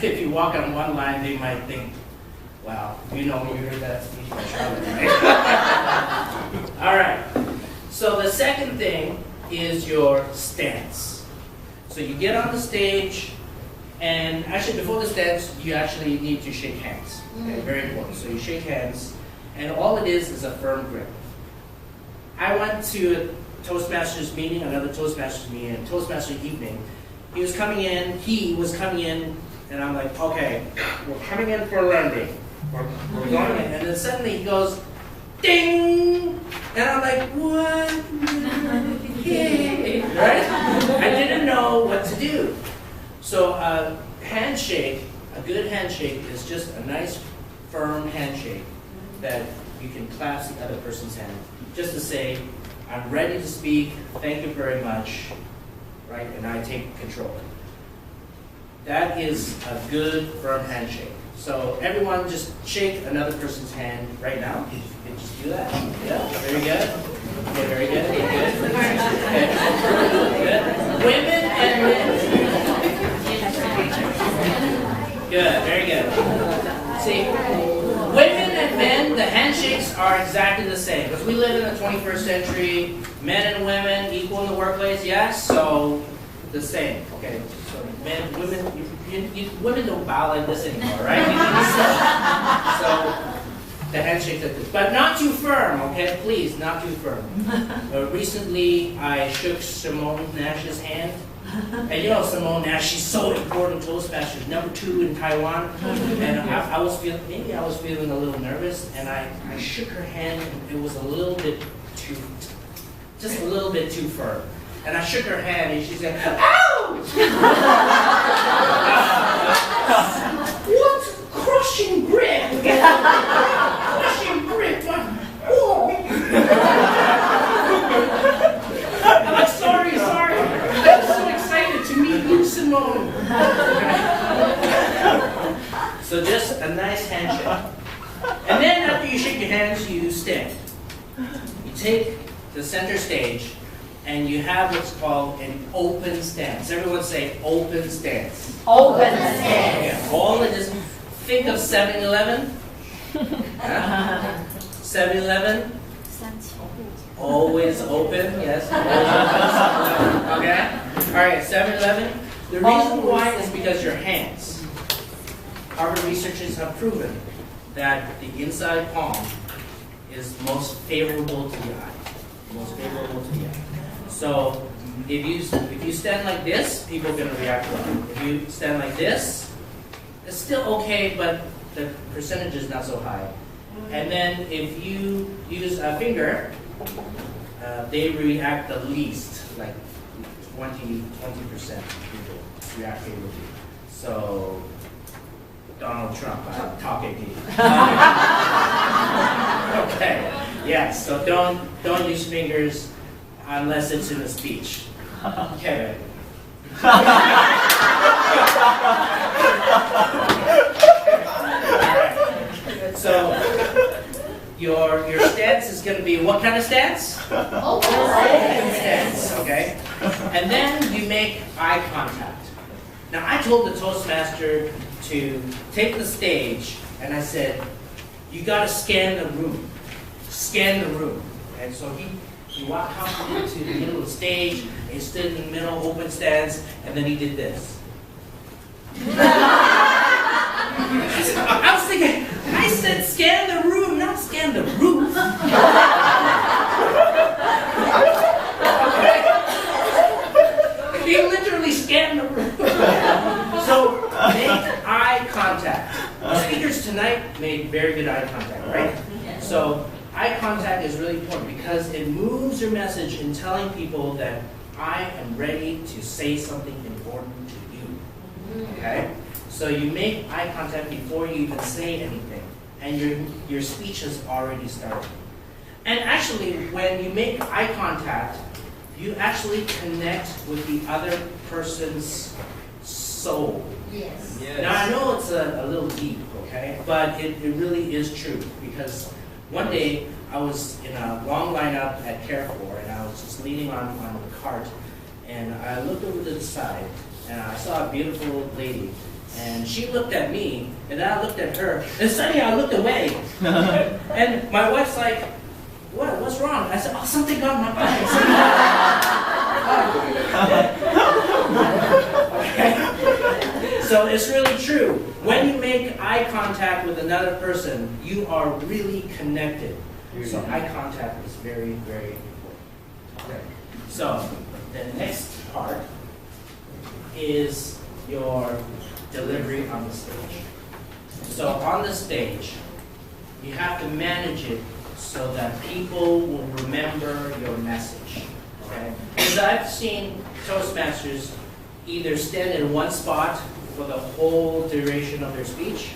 if you walk on one line, they might think, wow, you heard that speech by Charlotte, right? All right. So the second thing is your stance. So you get on the stage, and actually before the stance, you actually need to shake hands. Okay, very important. So you shake hands, and all it is a firm grip. I went to a Toastmasters meeting, another Toastmasters meeting, a Toastmasters evening. He was coming in, and I'm like, okay, we're coming in for a landing. We're going in. And then suddenly he goes, ding! And I'm like, what? Yay! Right? I didn't know what to do. So a handshake, a good handshake is just a nice, firm handshake that you can clasp the other person's hand. Just to say, I'm ready to speak, thank you very much, right? And I take control. That is a good, firm handshake. So everyone just shake another person's hand right now. You can just do that. Yeah, very good. Okay, very good. Good. Okay. Good. Women and men. Good, very good. See, women and men, the handshakes are exactly the same. Because we live in the 21st century, men and women equal in the workplace, yes? So, the same. Okay, so men, women, women don't bow like this anymore, right? So, the handshakes like this. But not too firm, okay? Please, not too firm. Recently, I shook Simone Nash's hand. And you know Simone Nash, she's so important Toastmasters, #2 in Taiwan. And I was feeling a little nervous, and I shook her hand, and it was a little bit just a little bit too firm. And I shook her hand, and she said, ouch! What crushing grip! Crushing grip! Whoa! I'm like, sorry. I'm so excited to meet you, Simone. So just a nice handshake. And then after you shake your hands, you stand. You take the center stage, and you have what's called an open stance. Everyone say open stance. Open stance. Yeah, all it is. Think of 7-Eleven. 7-Eleven. Always open, yes. Okay? Alright, 7-Eleven. The reason why is because your hands. Harvard researchers have proven that the inside palm is most favorable to the eye. Most favorable to the eye. So if you stand like this, people are going to react well. If you stand like this, it's still okay, but the percentage is not so high. And then if you use a finger, they react the least, like 20% people react favorably. So Donald Trump, I'm talking to you. Okay, yeah. So don't use fingers unless it's in a speech. Okay. So your stance is going to be what kind of stance? Open stance, okay? And then you make eye contact. Now I told the Toastmaster to take the stage, and I said, you got to scan the room. Scan the room. And so he walked comfortably to the middle of the stage, and he stood in the middle, open stance, and then he did this. I was thinking, I said scan the room, not scan the roof. He literally scanned the room. So make eye contact. The speakers tonight made very good eye contact, right? So eye contact is really important because it moves your message in telling people that I am ready to say something important to you. Okay? So you make eye contact before you even say anything, and your speech has already started. And actually, when you make eye contact, you actually connect with the other person's soul. Yes. Now I know it's a little deep, okay, but it really is true, because one day I was in a long lineup at Carrefour, and I was just leaning on the cart, and I looked over to the side, and I saw a beautiful lady, And she looked at me, and then I looked at her, and suddenly I looked away. And my wife's like, what's wrong? I said, oh, something got in my eye. Okay. So it's really true. When you make eye contact with another person, you are really connected. So eye contact is very, very important. Okay. So the next part is your delivery on the stage. So on the stage, you have to manage it so that people will remember your message. Okay? Because I've seen Toastmasters either stand in one spot for the whole duration of their speech,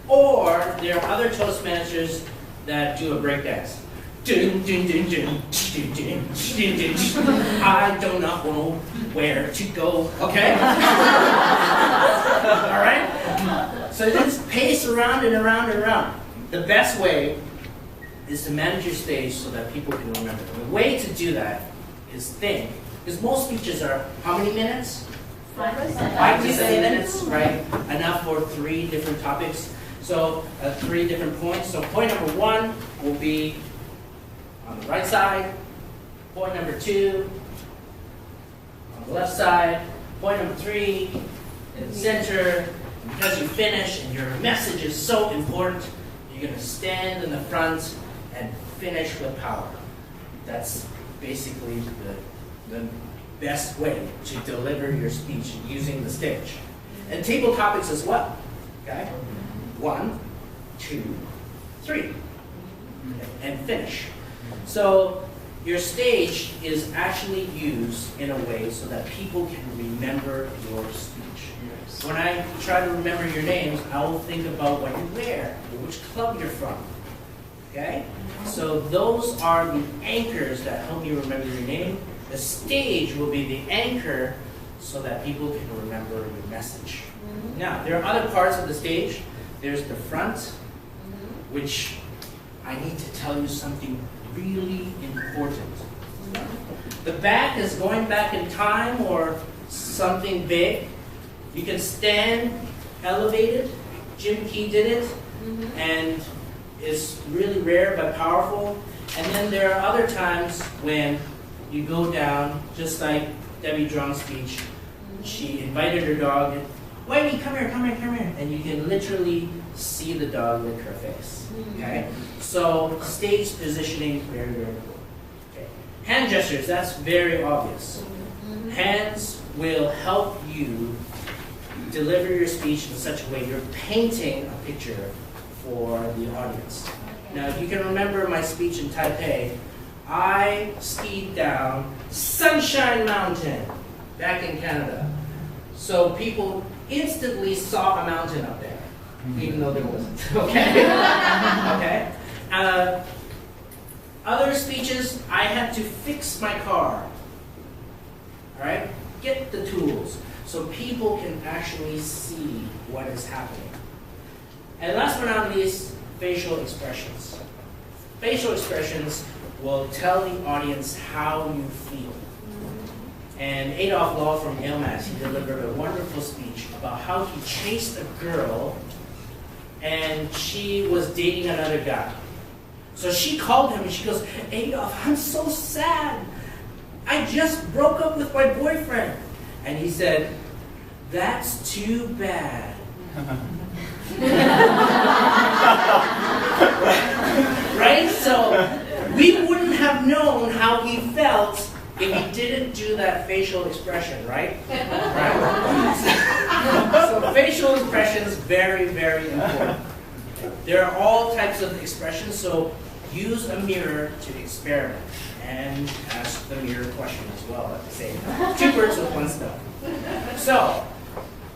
or there are other Toastmasters that do a breakdance. Dun, dun, dun, dun, dun, dun, dun, dun, dun. I do not know where to go. Okay? All right? So just pace around and around and around. The best way is to manage your stage so that people can remember. The way to do that is think. Because most speeches are how many minutes? 5 to 7 minutes, right? Enough for 3 different topics. So 3 different points. So point number 1 will be on the right side. Point number 2 on the left side. Point number 3 in the center. And because you finish and your message is so important, you're going to stand in the front and finish with power. That's basically the best way to deliver your speech using the stage. And table topics as well. Okay? 1, 2, 3. Okay. And finish. So your stage is actually used in a way so that people can remember your speech. When I try to remember your names, I will think about what you wear, or which club you're from. Okay? So those are the anchors that help you remember your name. The stage will be the anchor so that people can remember your message. Now, there are other parts of the stage. There's the front, which I need to tell you something really important. The back is going back in time or something big. You can stand elevated. Jim Key did it, and it's really rare but powerful. And then there are other times when you go down, just like Debbie Drum's speech. She invited her dog, and, Whitey, come here, come here, come here. And you can literally see the dog lick her face. Okay? So stage positioning, very, very important. Okay. Hand gestures, that's very obvious. Hands will help you deliver your speech in such a way you're painting a picture for the audience. Now, if you can remember my speech in Taipei, I skied down Sunshine Mountain back in Canada. So people instantly saw a mountain up there, even though there wasn't. Okay? Okay? Other speeches, I had to fix my car. All right? Get the tools so people can actually see what is happening. And last but not least, facial expressions. Facial expressions will tell the audience how you feel. And Adolph Law from Yale Mass, he delivered a wonderful speech about how he chased a girl and she was dating another guy. So she called him and she goes, Adolph, I'm so sad. I just broke up with my boyfriend. And he said, that's too bad. Right? So we wouldn't have known how he felt if he didn't do that facial expression, right? Right? So facial expressions, very, very important. There are all types of expressions, so use a mirror to experiment and ask the mirror question as well at the same time. 2 birds with 1 stone. So,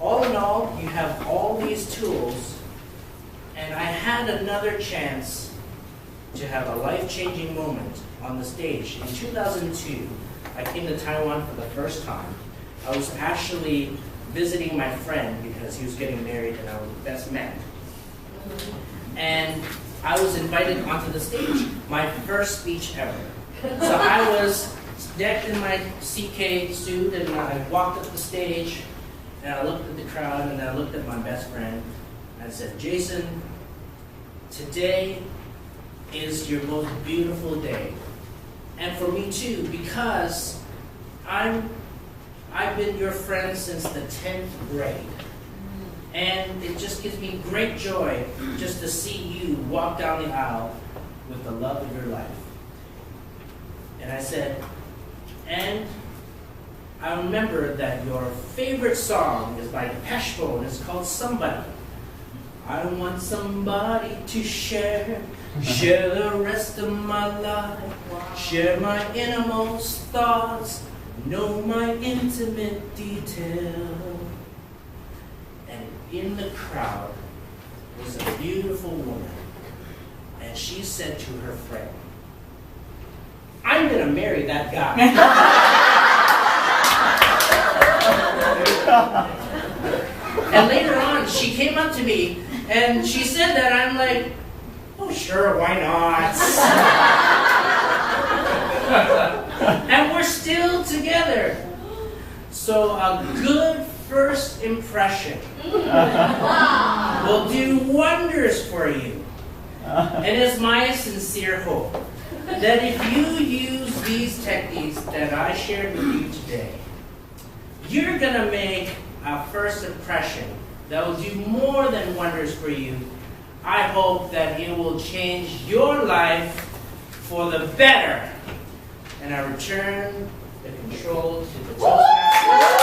all in all, you have all these tools, and I had another chance to have a life-changing moment on the stage. In 2002, I came to Taiwan for the first time. I was actually visiting my friend because he was getting married and I was best man. And I was invited onto the stage, my first speech ever. So I was decked in my CK suit and I walked up the stage And I looked at the crowd, and I looked at my best friend. And I said, Jason, today is your most beautiful day. And for me too, because I've been your friend since the 10th grade. And it just gives me great joy just to see you walk down the aisle with the love of your life. And I said, and I remember that your favorite song is by Depeche Mode. It's called Somebody. I want somebody to share the rest of my life, share my innermost thoughts, know my intimate detail. And in the crowd was a beautiful woman, and she said to her friend, I'm going to marry that guy. And later on, she came up to me, and she said that. I'm like, oh, sure, why not? And we're still together. So a good first impression will do wonders for you. And it's my sincere hope that if you use these techniques that I shared with you today, you're going to make a first impression that will do more than wonders for you. I hope that it will change your life for the better. And I return the control to the Toastmasters.